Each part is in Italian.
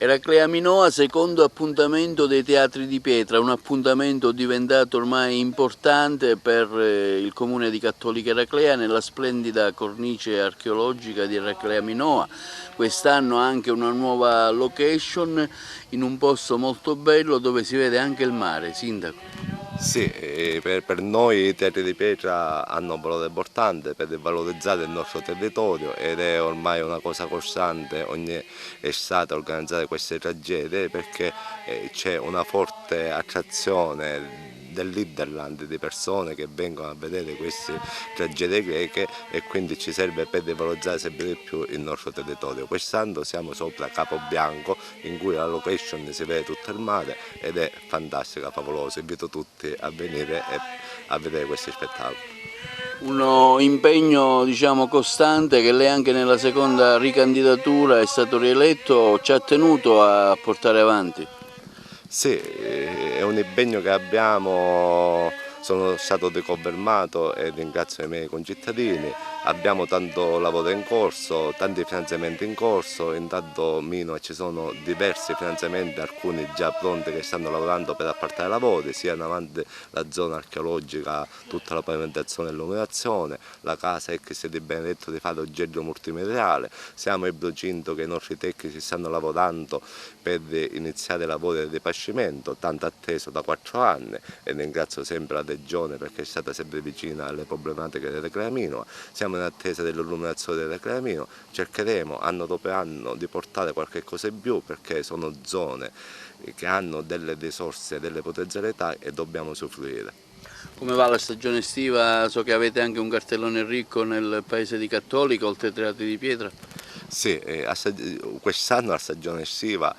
Eraclea Minoa, secondo appuntamento dei Teatri di Pietra, un appuntamento diventato ormai importante per il comune di Cattolica Eraclea nella splendida cornice archeologica di Eraclea Minoa. Quest'anno anche una nuova location in un posto molto bello dove si vede anche il mare. Sindaco. Sì, per noi i teatri di pietra hanno un valore importante per valorizzare il nostro territorio ed è ormai una cosa costante ogni estate organizzare queste tragedie perché c'è una forte attrazione dell'Interland di persone che vengono a vedere queste tragedie greche e quindi ci serve per valorizzare sempre di più il nostro territorio. Quest'anno siamo sopra Capobianco in cui la location si vede tutto il mare ed è fantastica, favolosa, invito tutti a venire e a vedere questi spettacoli. Uno impegno diciamo costante che lei anche nella seconda ricandidatura è stato rieletto, ci ha tenuto a portare avanti. Sì, è un impegno che abbiamo, sono stato riconfermato e ringrazio i miei concittadini, abbiamo tanto lavoro in corso, tanti finanziamenti in corso, intanto Mino ci sono diversi finanziamenti, alcuni già pronti che stanno lavorando per appartare lavori, sia davanti la zona archeologica, tutta la pavimentazione e l'illuminazione, la casa ex di Benedetto di Faro Gello multimediale, siamo in procinto che i nostri tecnici stanno lavorando per iniziare i lavori di ripascimento, tanto atteso da 4 anni e ringrazio sempre la Regione perché è stata sempre vicina alle problematiche dell'Eraclea Minoa. Siamo in attesa dell'illuminazione dell'Eraclea Minoa, cercheremo anno dopo anno di portare qualche cosa in più perché sono zone che hanno delle risorse e delle potenzialità e dobbiamo usufruire. Come va la stagione estiva? So che avete anche un cartellone ricco nel paese di Cattolica, oltre ai Teatri di Pietra. Sì, quest'anno la stagione estiva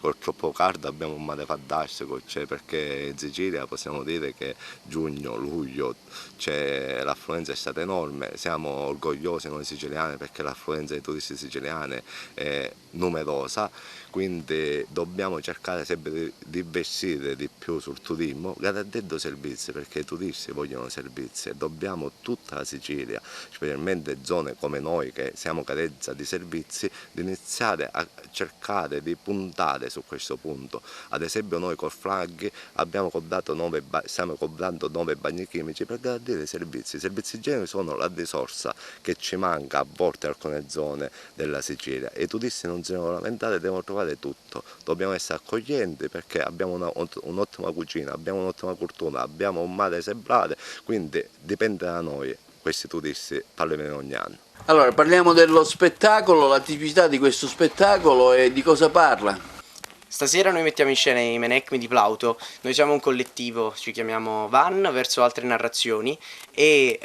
col troppo caldo abbiamo un mare fantastico, cioè perché in Sicilia possiamo dire che giugno, luglio l'affluenza è stata enorme, siamo orgogliosi noi siciliani perché l'affluenza dei turisti siciliani è numerosa, quindi dobbiamo cercare sempre di investire di più sul turismo garantendo servizi perché i turisti vogliono servizi e dobbiamo tutta la Sicilia, specialmente zone come noi che siamo carenza di servizi, di iniziare a cercare di puntare su questo punto. Ad esempio noi col Flaghi stiamo cobrando 9 bagni chimici per garantire i servizi. I servizi igienici sono la risorsa che ci manca a volte in alcune zone della Sicilia e i turisti non si devono lamentare, devono trovare tutto. Dobbiamo essere accoglienti perché abbiamo un'ottima cucina, abbiamo un'ottima cultura, abbiamo un mare esemplare, quindi dipende da noi. Questi turisti parleremo ogni anno. Allora, parliamo dello spettacolo, la tipicità di questo spettacolo e di cosa parla. Stasera noi mettiamo in scena i Menecmi di Plauto, noi siamo un collettivo, ci chiamiamo Van verso altre narrazioni e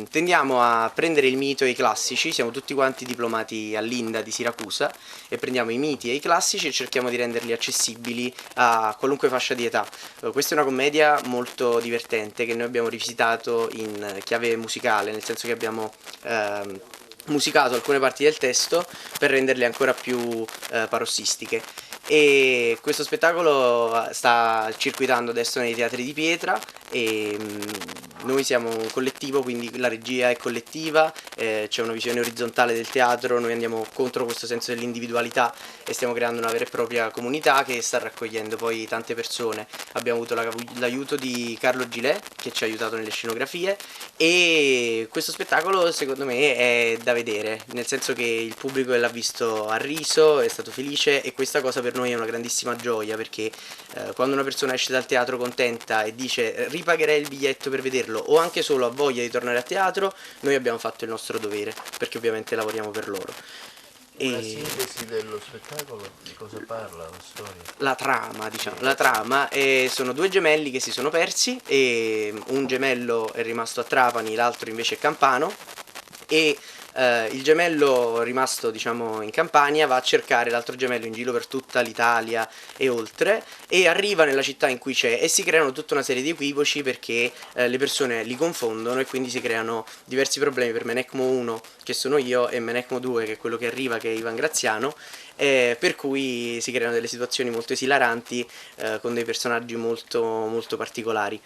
tendiamo a prendere il mito e i classici, siamo tutti quanti diplomati all'Inda di Siracusa e prendiamo i miti e i classici e cerchiamo di renderli accessibili a qualunque fascia di età. Questa è una commedia molto divertente che noi abbiamo rivisitato in chiave musicale, nel senso che abbiamo musicato alcune parti del testo per renderle ancora più parossistiche. E questo spettacolo sta circuitando adesso nei teatri di Pietra e noi siamo un collettivo, quindi la regia è collettiva, c'è una visione orizzontale del teatro, noi andiamo contro questo senso dell'individualità e stiamo creando una vera e propria comunità che sta raccogliendo poi tante persone. Abbiamo avuto l'aiuto di Carlo Gilet che ci ha aiutato nelle scenografie e questo spettacolo secondo me è da vedere, nel senso che il pubblico l'ha visto ha riso, è stato felice e questa cosa per noi è una grandissima gioia perché quando una persona esce dal teatro contenta e dice ripagherei il biglietto per vederlo o anche solo ha voglia di tornare a teatro, noi abbiamo fatto il nostro dovere perché ovviamente lavoriamo per loro. Una sintesi dello spettacolo, di cosa parla la storia? La trama, diciamo, la trama sono due gemelli che si sono persi e un gemello è rimasto a Trapani, l'altro invece è campano e il gemello rimasto diciamo in Campania va a cercare l'altro gemello in giro per tutta l'Italia e oltre e arriva nella città in cui c'è e si creano tutta una serie di equivoci perché le persone li confondono e quindi si creano diversi problemi per Menecmo 1 che sono io e Menecmo 2 che è quello che arriva che è Ivan Graziano per cui si creano delle situazioni molto esilaranti con dei personaggi molto, molto particolari.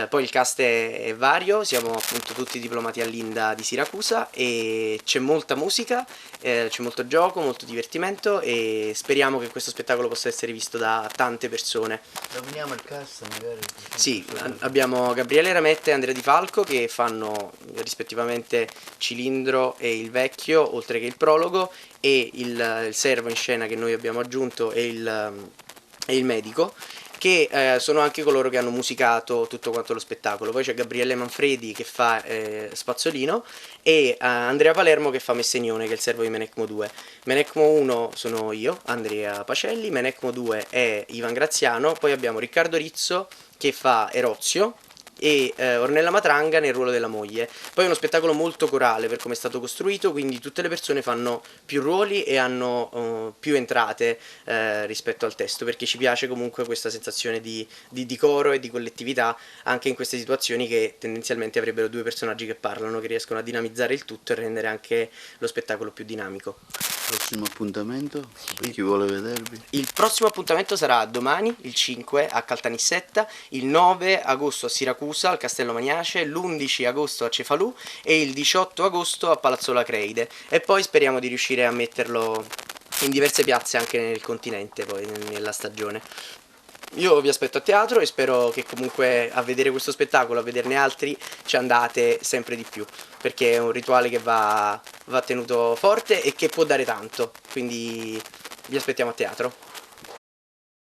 Poi il cast è vario, siamo appunto tutti diplomati all'Inda di Siracusa e c'è molta musica, c'è molto gioco, molto divertimento e speriamo che questo spettacolo possa essere visto da tante persone. Nominiamo il cast magari. Sì, abbiamo Gabriele Rametta e Andrea Di Falco che fanno rispettivamente Cilindro e il Vecchio, oltre che il prologo, e il servo in scena che noi abbiamo aggiunto e il medico, che sono anche coloro che hanno musicato tutto quanto lo spettacolo. Poi c'è Gabriele Manfredi che fa Spazzolino e Andrea Palermo che fa Messenione, che è il servo di Menecmo 2. Menecmo 1 sono io, Andrea Pacelli, Menecmo 2 è Ivan Graziano, poi abbiamo Riccardo Rizzo che fa Erozio e Ornella Matranga nel ruolo della moglie. Poi è uno spettacolo molto corale per come è stato costruito, quindi tutte le persone fanno più ruoli e hanno più entrate rispetto al testo, perché ci piace comunque questa sensazione di coro e di collettività anche in queste situazioni che tendenzialmente avrebbero due personaggi che parlano, che riescono a dinamizzare il tutto e rendere anche lo spettacolo più dinamico. Prossimo appuntamento, per chi vuole vedervi? Il prossimo appuntamento sarà domani, il 5 a Caltanissetta, il 9 agosto a Siracusa al Castello Magnace, l'11 agosto a Cefalù e il 18 agosto a Palazzo La Creide, e poi speriamo di riuscire a metterlo in diverse piazze anche nel continente poi nella stagione. Io vi aspetto a teatro e spero che comunque a vedere questo spettacolo, a vederne altri, ci andate sempre di più, perché è un rituale che va tenuto forte e che può dare tanto, quindi vi aspettiamo a teatro.